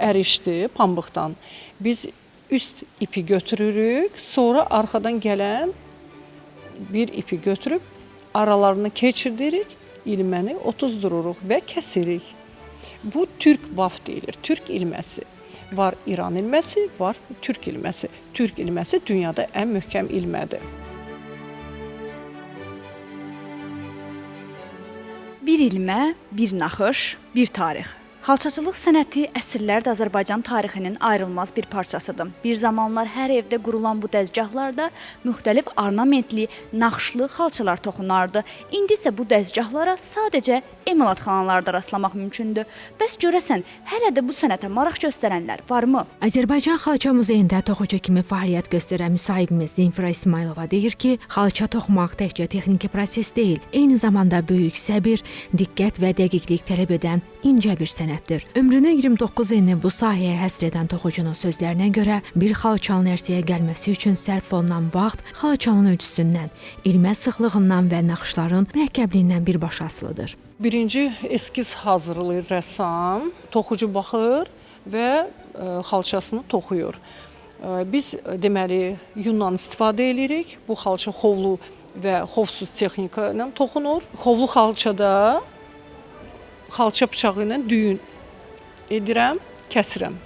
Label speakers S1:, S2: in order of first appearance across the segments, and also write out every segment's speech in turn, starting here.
S1: ərişdir pambıqdan. Biz üst ipi götürürük, sonra arxadan gələn bir ipi götürüb aralarını keçirdirik, ilməni otuzdururuq və kəsirik. Bu Türk baf deyilir, Türk ilməsi. Var İran ilməsi, var Türk ilməsi. Türk ilməsi dünyada ən möhkəm ilmədir.
S2: Bir ilmə, bir naxış, bir tarix. Xalçaçılıq sənəti əsrlərdir Azərbaycan tarixinin ayrılmaz bir parçasıdır. Bir zamanlar hər evdə qurulan bu dəzgahlarda müxtəlif ornamentli, naxışlı xalçalar toxunardı. İndi isə bu dəzgahlara sadəcə emalatxanalarda rastlamaq mümkündür. Bəs görəsən, hələ də bu sənətə maraq göstərənlər varmı?
S3: Azərbaycan Xalça Muzeyində toxucu kimi fəaliyyət göstərən müsahibimiz Zemfira İsmailova deyir ki, xalça toxumaq təkcə texniki proses deyil, eyni zamanda böyük səbir, diqqət və dəqiqlik tələb edən incə bir sənətdir. Ömrünün 29 ilini bu sahəyə həsr edən toxucunun sözlərinə görə bir xalçanın ərsəyə gəlməsi üçün sərf olunan vaxt xalçanın ölçüsündən, ilmə sıxlığından və naxışların mürəkkəbliyindən birbaşa asılıdır.
S1: Birinci eskiz hazırlayır rəssam, toxucu baxır və xalçasını toxuyur. Biz deməli yundan istifadə edirik. Bu xalça xovlu və xovsuz texnika ilə toxunur. Xovlu xalçada xalça bıçağı ilə düyün edirəm, kəsirəm.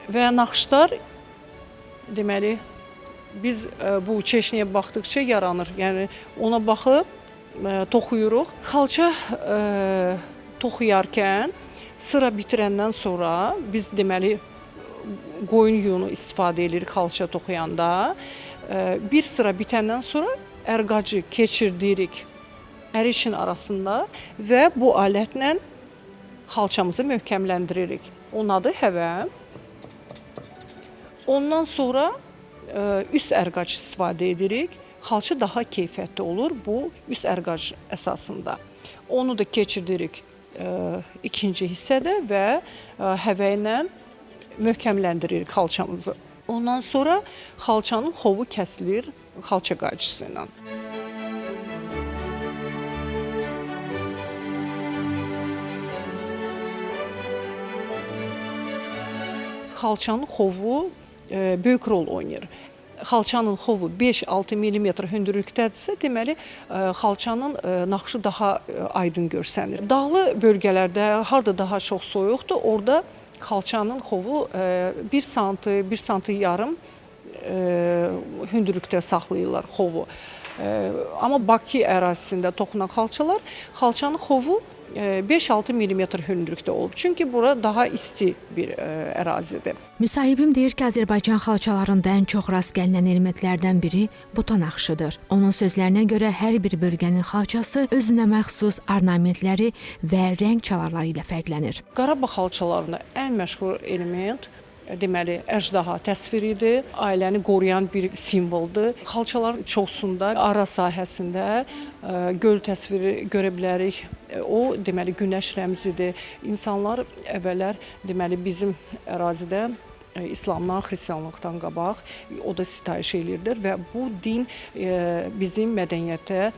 S1: Və naxışlar deməli biz bu çeşniyə baxdıqca yaranır. Yəni ona baxıb toxuyuruq. Xalça toxuyarkən sıra bitirəndən sonra biz deməli qoyun yunu istifadə edirik xalça toxuyanda. Bir sıra bitəndən sonra ərqacı keçirdirik ərişin arasında və bu alətlə xalçamızı möhkəmləndiririk. Onun adı həvə. Ondan sonra üst ərqac istifadə edirik. Xalça daha keyfiyyətli olur bu üst ərqac əsasında. Onu da keçirdirik ikinci hissədə və həvə ilə möhkəmləndiririk xalçamızı. Ondan sonra xalçanın xovu kəsilir xalça qayçısı ilə. Xalçanın xovu böyük rol oynayır. Xalçanın xovu 5-6 mm hündürlükdədirsə, deməli xalçanın naxışı daha aydın görsənir. Dağlı bölgələrdə harda daha çox soyuqdur, orada xalçanın xovu 1 sm, 1 sm yarım hündürlükdə saxlayırlar xovu. Amma Bakı ərazisində toxunan xalçalar, xalçanın xovu 5-6 mm hündürlükdə olub. Çünki bura daha isti bir ərazidir.
S3: Müsahibim deyir ki, Azərbaycan xalçalarında ən çox rast gəlinən elementlərdən biri buta naxışıdır. Onun sözlərinə görə hər bir bölgənin xalçası özünə məxsus ornamentləri və rəng çalarları ilə fərqlənir.
S1: Qarabağ xalçalarında ən məşhur element deməli əjdaha təsviridir. Ailəni qoruyan bir simvoldur. Xalçaların çoxsunda ara sahəsində göl təsviri görə bilərik. O deməli günəş rəmzidir. İnsanlar əvvəllər deməli bizim ərazidə İslamdan, xristianlıqdan qabaq o da sitayiş eləyirdir və bu din bizim mədəniyyətə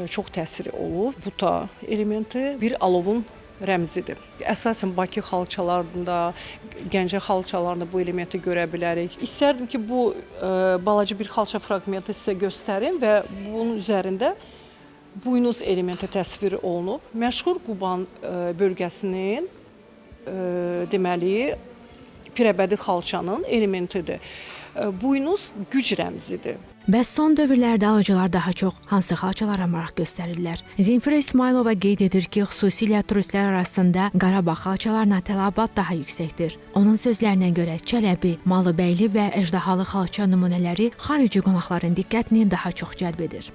S1: çox təsiri olub. Buta elementi bir alovun rəmzidir. Əsasən Bakı xalçalarında, Gəncə xalçalarında bu elementi görə bilərik. İstərdim ki, bu balaca bir xalça fraqmenti sizə göstərim və bunun üzərində buynuz elementi təsvir olunub. Məşhur Quban bölgəsinin deməli pirəbədi xalçanın elementidir. Buynuz güc rəmzidir.
S3: Bəs son dövrlərdə alıcılar daha çox hansı xalçalara maraq göstərirlər? Zemfira İsmailova qeyd edir ki, xüsusilə turistlər arasında Qarabağ xalçalarına tələbat daha yüksəkdir. Onun sözlərinə görə Çələbi, Malıbəyli və əjdahalı xalça nümunələri xarici qonaqların diqqətini daha çox cəlb edir.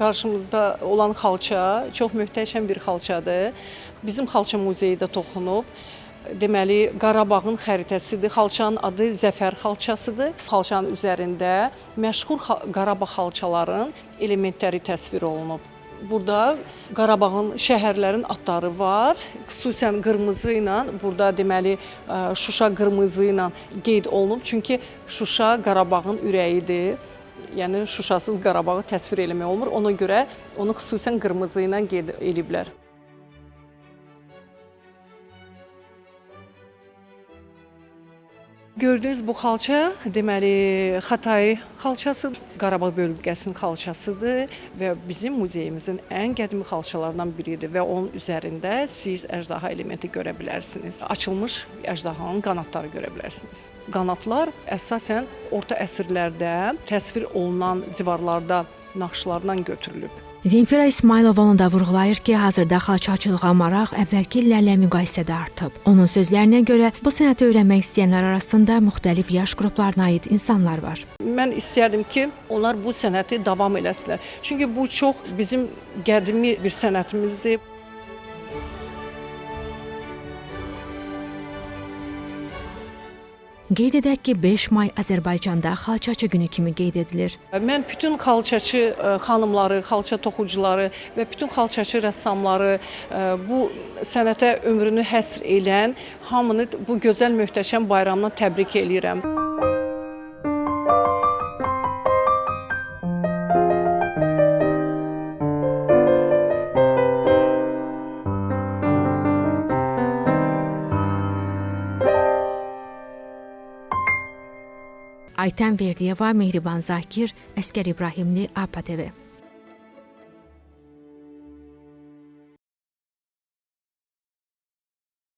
S1: Qarşımızda olan xalça çox möhtəşəm bir xalçadır. Bizim xalça muzeyi də toxunub. Deməli, Qarabağın xəritəsidir. Xalçanın adı Zəfər xalçasıdır. Xalçanın üzərində məşhur Qarabağ xalçaların elementləri təsvir olunub. Burada Qarabağın şəhərlərin adları var. Xüsusən qırmızı ilə, burada deməli Şuşa qırmızı ilə qeyd olunub. Çünki Şuşa Qarabağın ürəyidir. Yəni Şuşasız Qarabağı təsvir eləmək olmur. Ona görə onu xüsusən qırmızı ilə qeyd ediblər. Gördüyünüz bu xalça deməli Xatay xalçası, Qarabağ bölgəsinin xalçasıdır və bizim muzeyimizin ən qədimi xalçalarından biridir və onun üzərində siz əjdaha elementi görə bilərsiniz. Açılmış əjdahanın qanadları görə bilərsiniz. Qanadlar əsasən orta əsrlərdə təsvir olunan divarlarda naxışlardan götürülüb.
S3: Zemfira İsmailova onu da vurğulayır ki, hazırda xalçaçılığa maraq əvvəlki illərlə müqayisədə artıb. Onun sözlərinə görə bu sənəti öyrənmək istəyənlər arasında müxtəlif yaş qruplarına aid insanlar var.
S1: Mən istərdim ki, onlar bu sənəti davam eləsinlər. Çünki bu çox bizim qədimi bir sənətimizdir.
S3: Qeyd edək ki, 5 may Azərbaycanda xalçaçı günü kimi qeyd edilir.
S1: Mən bütün xalçaçı xanımları, xalça toxucuları və bütün xalçaçı rəssamları, bu sənətə ömrünü həsr edən hamını bu gözəl möhtəşəm bayramla təbrik eləyirəm.
S3: Aytən Verdiyeva, Mehriban Zakir, Əskər İbrahimli, APA TV.